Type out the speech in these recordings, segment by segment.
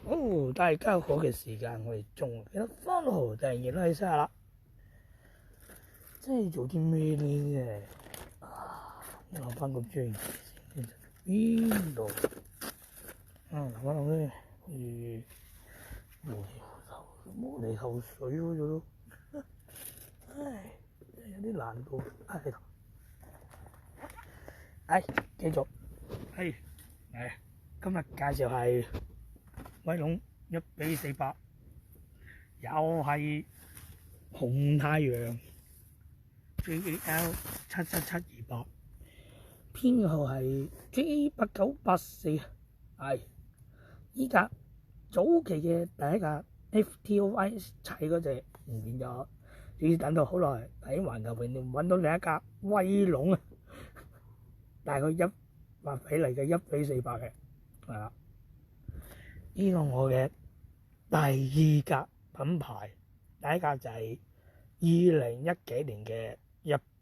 好，大家好嘅時間，我哋仲記得翻學突然間拉晒啦，即係做啲咩咧？諗翻個張邊度？諗翻諗咧，好似無厘頭水嗰度都，唉，有啲難度。繼續，今日介紹係威龍1:400，又係紅太陽 JAL 77728，編號係 J8984，係依架早期嘅第一架 FTOI 砌嗰隻唔見咗，要等到好耐喺環球平面揾到另一架威龍啊，大概100比例嘅1:400嘅，係啦。呢個我嘅第二架品牌，第一架就係2010幾年嘅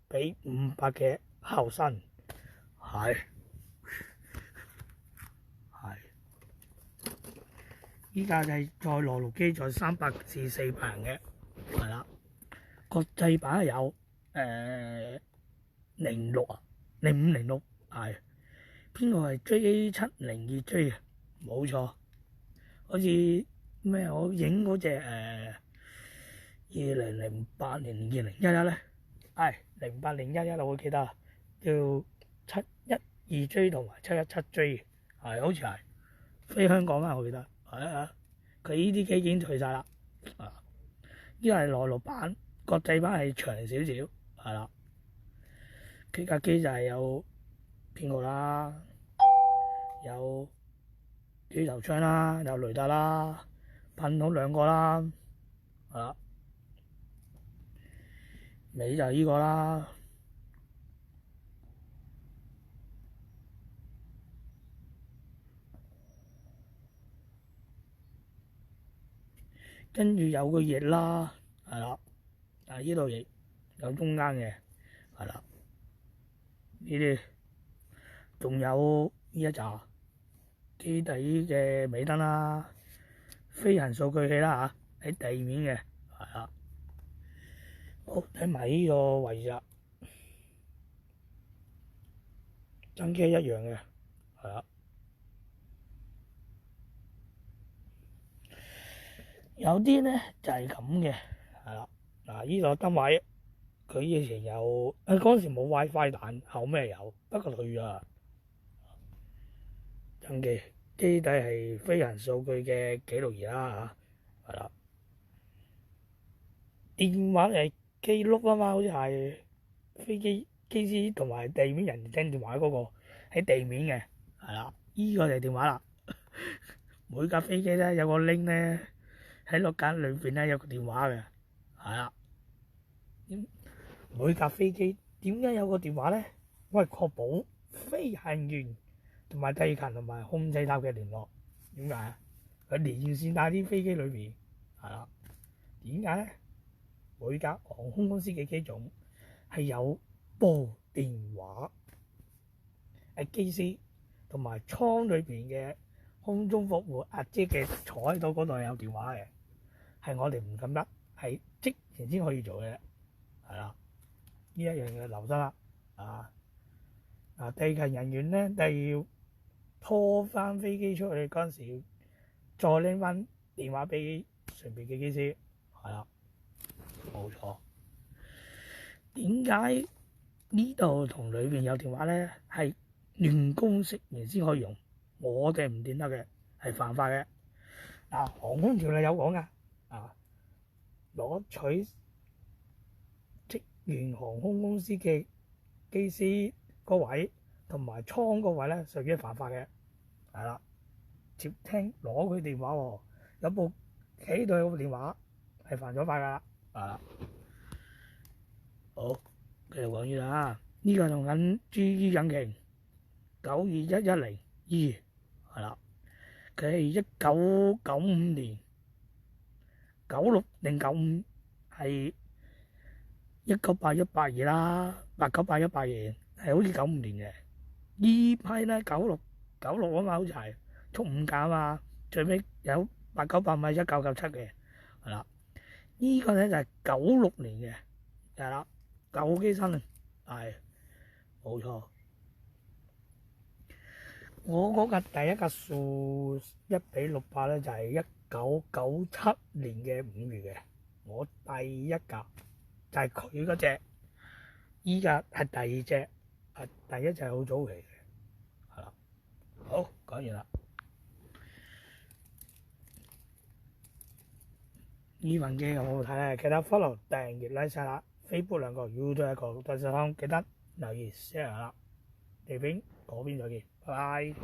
1:500嘅後生，係依架就係載內陸機載300至400人嘅，係啦。國際版有06、05、06，係編號係 JA702J 啊，冇錯。好似咩？我影嗰隻2008年、2011咧，08、011我記得叫712J 同埋717J，係好似係飛香港啊，我記得係佢呢啲機已經退晒啦，呢個係內陸版，國際版係長少少，係啦。佢架機就係有編號啦，有機頭槍啦，有雷達啦，噴到2個啦，係啦，尾就係呢個啦。跟住有個翼啦，係啦，呢度翼有中間嘅，係啦，呢啲仲有呢一紮機底嘅尾燈啦，飛行數據器啦喺地面嘅，係啦。好，睇埋呢個位置，真機一樣嘅，係啦。有啲咧就係咁嘅，係啦。嗱，呢個燈位佢以前有，嗰陣時冇 WiFi 蛋，後尾有，不過退咗。真機機底係飛行數據嘅記錄儀啦，係啦。電話係機碌啊嘛，好似係飛機機師同埋地面人聽電話嗰個喺地面嘅，係啦。呢個就係電話啦。每架飛機咧有個 link 咧。喺落架裏邊咧有個電話嘅，係啦。每架飛機點解有個電話咧？我係確保飛行員同埋地勤同埋控制塔嘅聯絡。點解啊？佢連線帶啲飛機裏邊，係啦。點解咧？每架航空公司嘅機種係有部電話，係機師同埋艙裏邊嘅空中服務阿姐嘅坐喺度嗰度有電話嘅。係我哋唔敢得，係職員先可以做嘅，係啦。呢一樣嘢留心啦，地勤人員咧，就係要拖翻飛機出去嗰陣時，再拎翻電話俾上邊嘅機師，係啦，冇錯。點解呢度同裏邊有電話咧？係員工職員先可以用，我哋唔掂得嘅，係犯法嘅。航空條例有講㗎。攞取職員航空公司嘅機師個位同埋艙個位咧，屬於犯法嘅，係啦。接聽攞佢電話喎，有部企度有部電話係犯咗法㗎，係啦。好，繼續講呢啦，呢個用緊 GE 引擎92110E，係啦，佢係1995年。96定95係198-182啦，898-182係好似95年嘅。呢批咧96啊嘛，好似係速5架啊嘛，最尾有800-900米1997嘅，係啦。呢個咧就係96年嘅，係啦，舊機身係冇錯。我嗰架第一架數1:600咧就係1997年嘅5月嘅，我第一架就係佢嗰隻，依架係第二隻，第一隻係好早期嘅，係啦。好，講完啦。呢份機好好睇咧，記得 follow 訂閱 like 晒啦 ，Facebook 2個 ，YouTube 1個，第4方記得留意 share 啦。地邊嗰邊再見，拜拜。